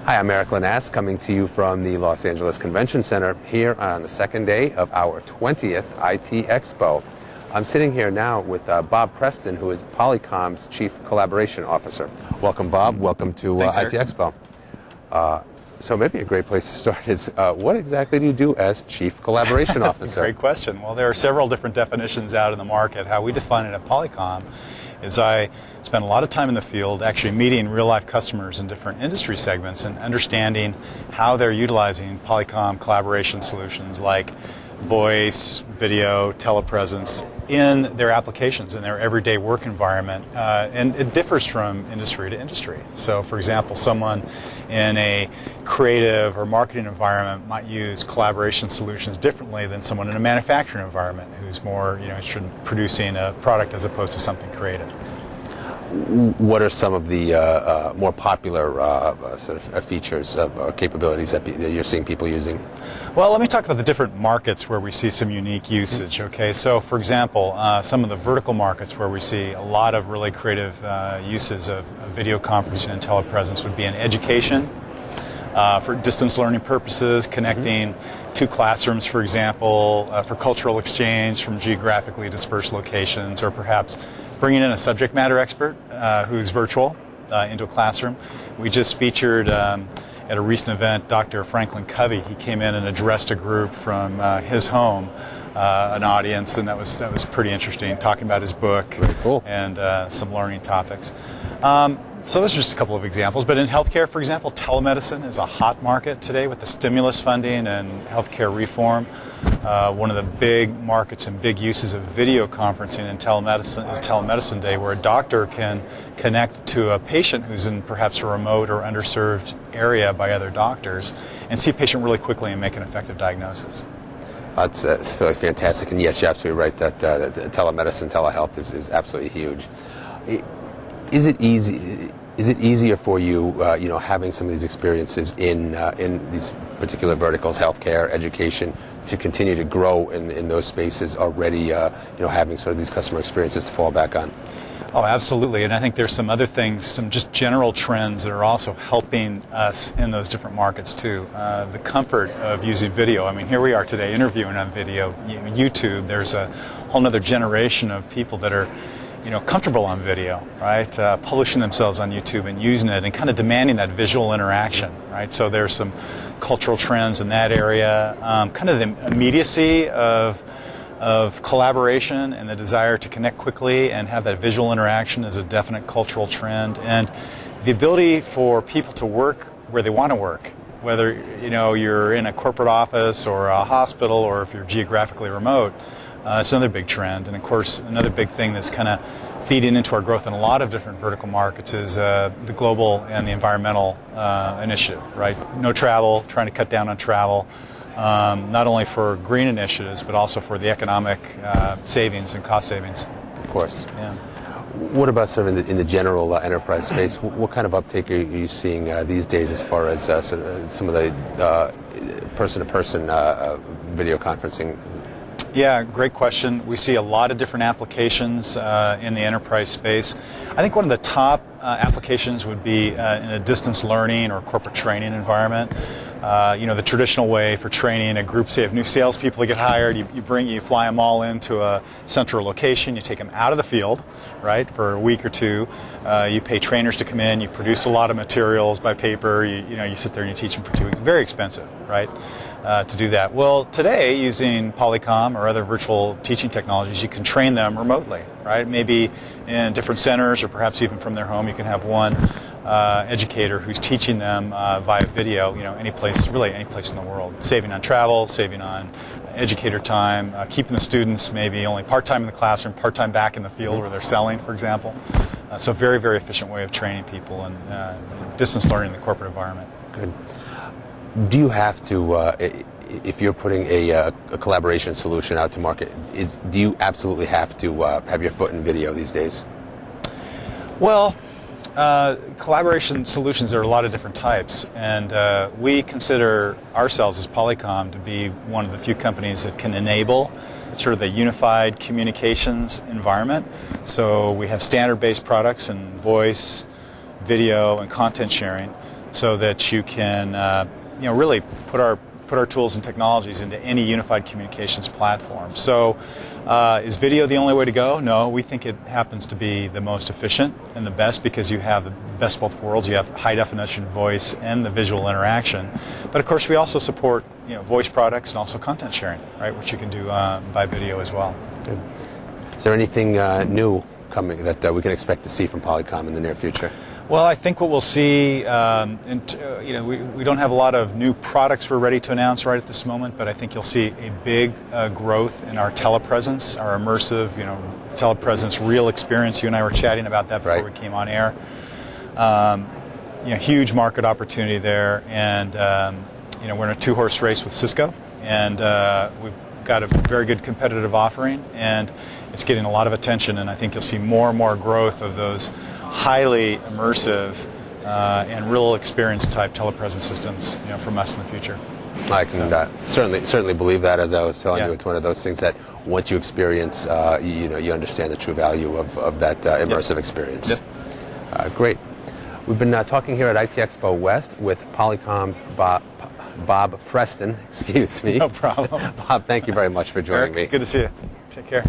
Hi, I'm Erik Linask, coming to you from the Los Angeles Convention Center here on the second day of our 20th IT Expo. I'm sitting here now with Bob Preston, who is Polycom's Chief Collaboration Officer. Welcome, Bob. Welcome to Thanks, IT Erik. Expo. So maybe a great place to start is, what exactly do you do as Chief Collaboration That's Officer? a great question. Well, there are several different definitions out in the market. How we define it at Polycom is I spend a lot of time in the field actually meeting real-life customers in different industry segments and understanding how they're utilizing Polycom collaboration solutions like voice, video, telepresence in their applications, in their everyday work environment. And it differs from industry to industry. So, for example, someone in a creative or marketing environment might use collaboration solutions differently than someone in a manufacturing environment who's more, interested in producing a product as opposed to something creative. What are some of the more popular sort of features or capabilities that you're seeing people using? Well, let me talk about the different markets where we see some unique usage. Okay, so for example, some of the vertical markets where we see a lot of really creative uses of video conferencing and telepresence would be in education, for distance learning purposes, connecting two classrooms, for example, for cultural exchange from geographically dispersed locations, or perhaps bringing in a subject matter expert who's virtual into a classroom. We just featured at a recent event Dr. Franklin Covey. He came in and addressed a group from his home, an audience, and that was pretty interesting, talking about his book. Very cool. And some learning topics. So those are just a couple of examples. But in healthcare, for example, telemedicine is a hot market today with the stimulus funding and healthcare reform. One of the big markets and big uses of video conferencing and telemedicine is Telemedicine Day, where a doctor can connect to a patient who's in perhaps a remote or underserved area by other doctors and see a patient really quickly and make an effective diagnosis. That's really fantastic. And yes, you're absolutely right that telemedicine, telehealth is absolutely huge. Is it easier for you, having some of these experiences in these particular verticals, healthcare, education, to continue to grow in those spaces already, having sort of these customer experiences to fall back on? Oh, absolutely. And I think there's some other things, some just general trends that are also helping us in those different markets too. The comfort of using video. I mean, here we are today interviewing on video. YouTube, there's a whole other generation of people that are comfortable on video, right? Publishing themselves on YouTube and using it and kind of demanding that visual interaction, right? So there's some cultural trends in that area. Kind of the immediacy of collaboration and the desire to connect quickly and have that visual interaction is a definite cultural trend. And the ability for people to work where they want to work, whether you're in a corporate office or a hospital or if you're geographically remote. It's another big trend, and of course another big thing that's kind of feeding into our growth in a lot of different vertical markets is the global and the environmental initiative, right? No travel, trying to cut down on travel, not only for green initiatives but also for the economic savings and cost savings. Of course. Yeah. What about sort of in the general enterprise space? What kind of uptake are you seeing these days as far as some of the person-to-person video conferencing? Yeah, great question. We see a lot of different applications in the enterprise space. I think one of the top applications would be in a distance learning or corporate training environment. The traditional way for training a group, say, of new salespeople to get hired, you fly them all into a central location, you take them out of the field, right, for a week or two. You pay trainers to come in, you produce a lot of materials by paper, you sit there and you teach them for 2 weeks. Very expensive, right? To do that. Well, today, using Polycom or other virtual teaching technologies, you can train them remotely, right? Maybe in different centers or perhaps even from their home. You can have one educator who's teaching them via video, any place in the world. Saving on travel, saving on educator time, keeping the students maybe only part-time in the classroom, part-time back in the field where they're selling, for example. So very, very efficient way of training people and distance learning in the corporate environment. Good. Do you have to, if you're putting a collaboration solution out to market, do you absolutely have to have your foot in video these days? Well, collaboration solutions are a lot of different types, and we consider ourselves as Polycom to be one of the few companies that can enable sort of the unified communications environment. So we have standard-based products in voice, video, and content sharing. so that you can really put our tools and technologies into any unified communications platform. So is video the only way to go? No, we think it happens to be the most efficient and the best because you have the best of both worlds. You have high definition voice and the visual interaction. But of course we also support voice products and also content sharing, right, which you can do by video as well. Good. Is there anything new coming that we can expect to see from Polycom in the near future? Well, I think what we'll see, we don't have a lot of new products we're ready to announce right at this moment, but I think you'll see a big growth in our telepresence, our immersive, telepresence, real experience. You and I were chatting about that before we came on air. Huge market opportunity there, and we're in a two-horse race with Cisco, and we've got a very good competitive offering, and it's getting a lot of attention, and I think you'll see more and more growth of those highly immersive and real experience type telepresence systems, from us in the future. I can certainly believe that. As I was telling you, it's one of those things that once you experience, you understand the true value of that immersive experience. Yep. Great. We've been talking here at IT Expo West with Polycom's Bob Preston. Excuse me. No problem. Bob, thank you very much for joining me. Good to see you. Take care.